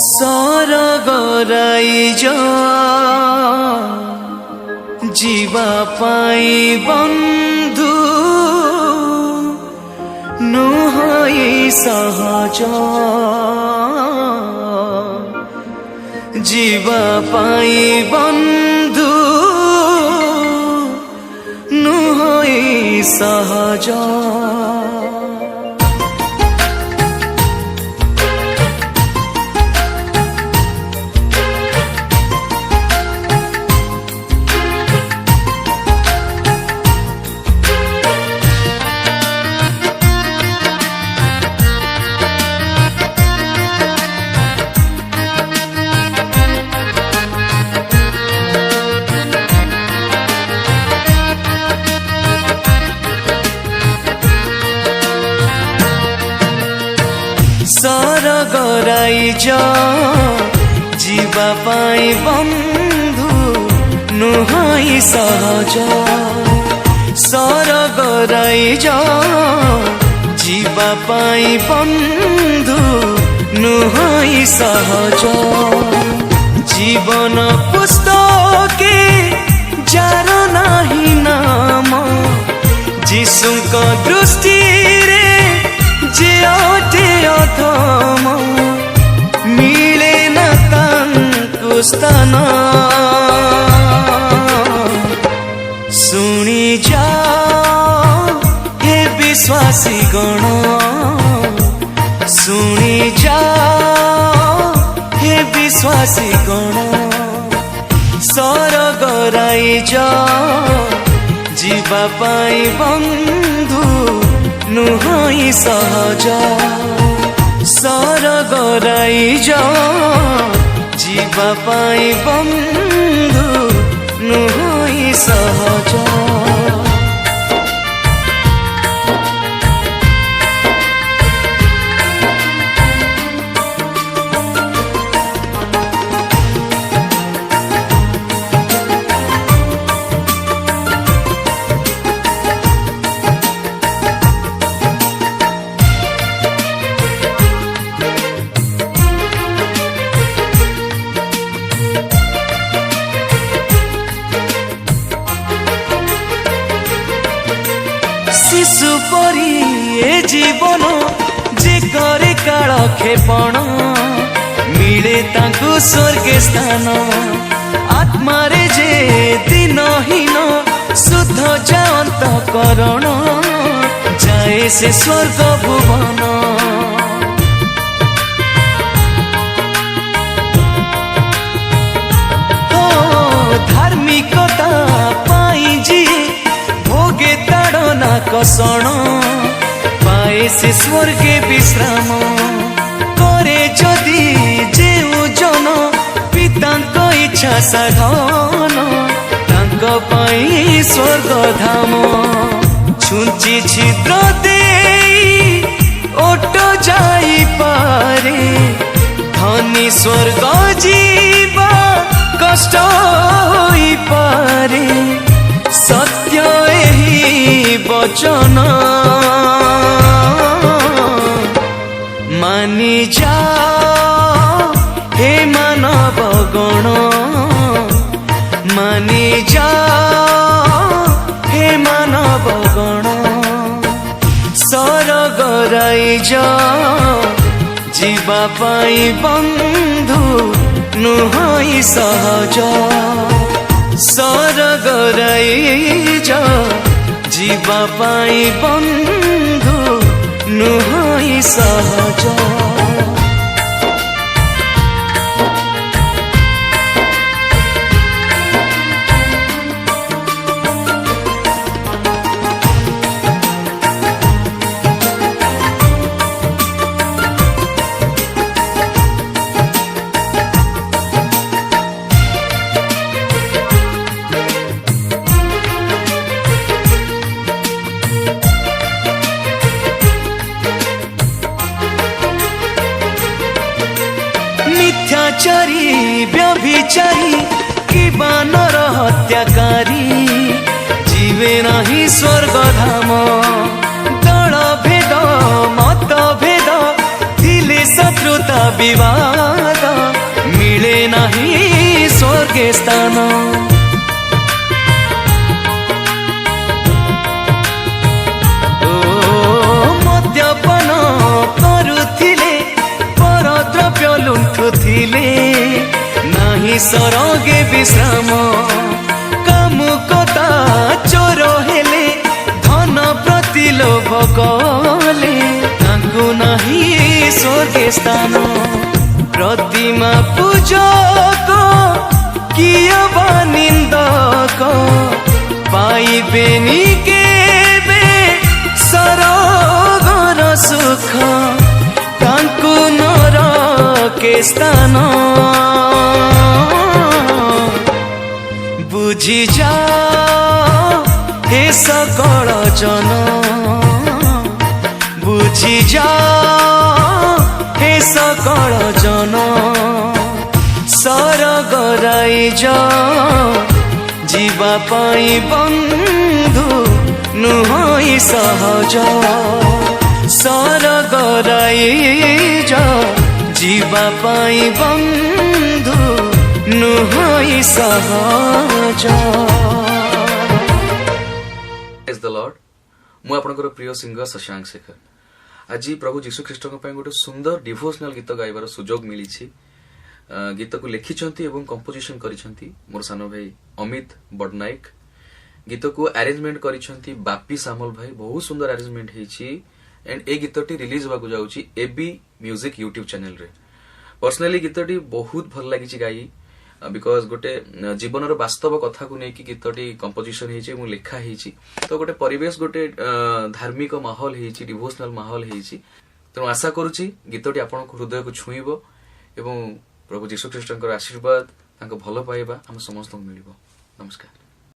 सरग राइज जीवा पाई बंधु नुहई सहज जीवा पाई बंधु नुहई सहज सरग राइज जीवा पाई बंधु नुहई सहज सरग राइज जीवा पाई बंधु नुहई सहज जीवन पुस्तके जार नाही नाम जीशुक दृष्टि रे जे अटे अधम मिले न तांकु स्थान सुनी जा हे विश्वासी गण सुनी जा हे विश्वासी गण सरग राइज जीवा पाई बंधु नुहई सहज सरग राइज जीवा पाई बंधु नुहई सहज शिशु परी ए जीवन जे करे काल खेपण मिले तांकु स्वर्गे स्थान आत्मारे जे दिनहीन शुद्ध जांत करण जाए से स्वर्ग भुवन धार्मिकता पाई जी भोगे ताड़ना कषण पाए से स्वर्गे विश्राम करे जदि जेउ जन पितांक इच्छा साधन तांक पाई स्वर्ग धाम छुंची छिद्र देई ओट जाई पारे धनी स्वर्ग जीवा कष्ट होई पारे सत्य एही वचन मानी जा हे मानव गण मानी जा हे मानव गण सरग राइज जीवा पाई बंधु नुहई सहज सरग राइज जीवा पाई बंधु नुहई सहज मिथ्याचारी व्यभिचारी कि बानर हत्याकारी जीवे नहीं स्वर्ग धाम दल भेद मत भेद थिले शत्रुता विवाद ସ୍ଥାନ। ମଦ୍ୟପାନ କରୁଥିଲେ ପରଦ୍ରବ୍ୟ ଲୁଣ୍ଠୁଥିଲେ ନାହିଁ ସରଗେ ବିଶ୍ରାମ। କାମୁକତା ଚୋର ହେଲେ ଧନ ପ୍ରତି ଲୋଭ କଲେ ତାଙ୍କୁ ନାହିଁ ସ୍ୱର୍ଗେ ସ୍ଥାନ। ପ୍ରତିମା ପୂଜକ କିଏ ବା ନିନ୍ଦକ ପାଇବେନି କେବେ ସରଗର ସୁଖ ତାଙ୍କୁ ନରକେ ସ୍ଥାନ। ବୁଝିଯାଅ ହେ ସକଳ ଜନ ବୁଝିଯାଅ ହେ ସକଳ ଜନ ସରଗ ରାଇଜ ଯିବା ପାଇଁ ବନ୍ଧୁ ନୁହଁ ସହଜ। ସରଗ ରାଇଜ ଯିବା ପାଇଁ ବନ୍ଧୁ ନୁହଁ ସହଜ। Praise the Lord। ମୁଁ ଆପଣଙ୍କର ପ୍ରିୟ ସିଙ୍ଗର ଶଶାଙ୍କ ଶେଖର। ଆଜି ପ୍ରଭୁ ଯୀଶୁ ଖ୍ରୀଷ୍ଟଙ୍କ ପାଇଁ ଗୋଟେ ସୁନ୍ଦର ଡିଭୋସନାଲ ଗୀତ ଗାଇବାର ସୁଯୋଗ ମିଳିଛି। ଗୀତକୁ ଲେଖିଛନ୍ତି ଏବଂ କମ୍ପୋଜିସନ କରିଛନ୍ତି ମୋର ସାନ ଭାଇ ଅମିତ ବଡନାୟକ। ଗୀତକୁ ଆରେଞ୍ଜମେଣ୍ଟ କରିଛନ୍ତି ବାପି ସାମଲ ଭାଇ। ବହୁତ ସୁନ୍ଦର ଆରେଞ୍ଜମେଣ୍ଟ ହେଇଛି ଏଣ୍ଡ ଏ ଗୀତଟି ରିଲିଜ ହେବାକୁ ଯାଉଛି এবি ମ୍ୟୁଜିକ ୟୁଟ୍ୟୁବ ଚ୍ୟାନେଲରେ। ପର୍ସନାଲି ଗୀତଟି ବହୁତ ଭଲ ଲାଗିଛି ଗାଇ ବିକଜ ଗୋଟେ ଜୀବନର ବାସ୍ତବ କଥାକୁ ନେଇକି ଗୀତଟି କମ୍ପୋଜିସନ ହେଇଛି ଏବଂ ଲେଖା ହେଇଛି। ତ ଗୋଟେ ପରିବେଶ ଗୋଟେ ଧାର୍ମିକ ମାହୋଲ ହେଇଛି, ଡିଭୋସନାଲ ମାହୋଲ ହେଇଛି। ତେଣୁ ଆଶା କରୁଛି ଗୀତଟି ଆପଣଙ୍କ ହୃଦୟକୁ ଛୁଇଁବ ଏବଂ ପ୍ରଭୁ ଯୀଶୁ ଖ୍ରୀଷ୍ଟଙ୍କର ଆଶୀର୍ବାଦ ତାଙ୍କ ଭଲ ପାଇବା ଆମ ସମସ୍ତଙ୍କୁ ମିଳିବ। ନମସ୍କାର।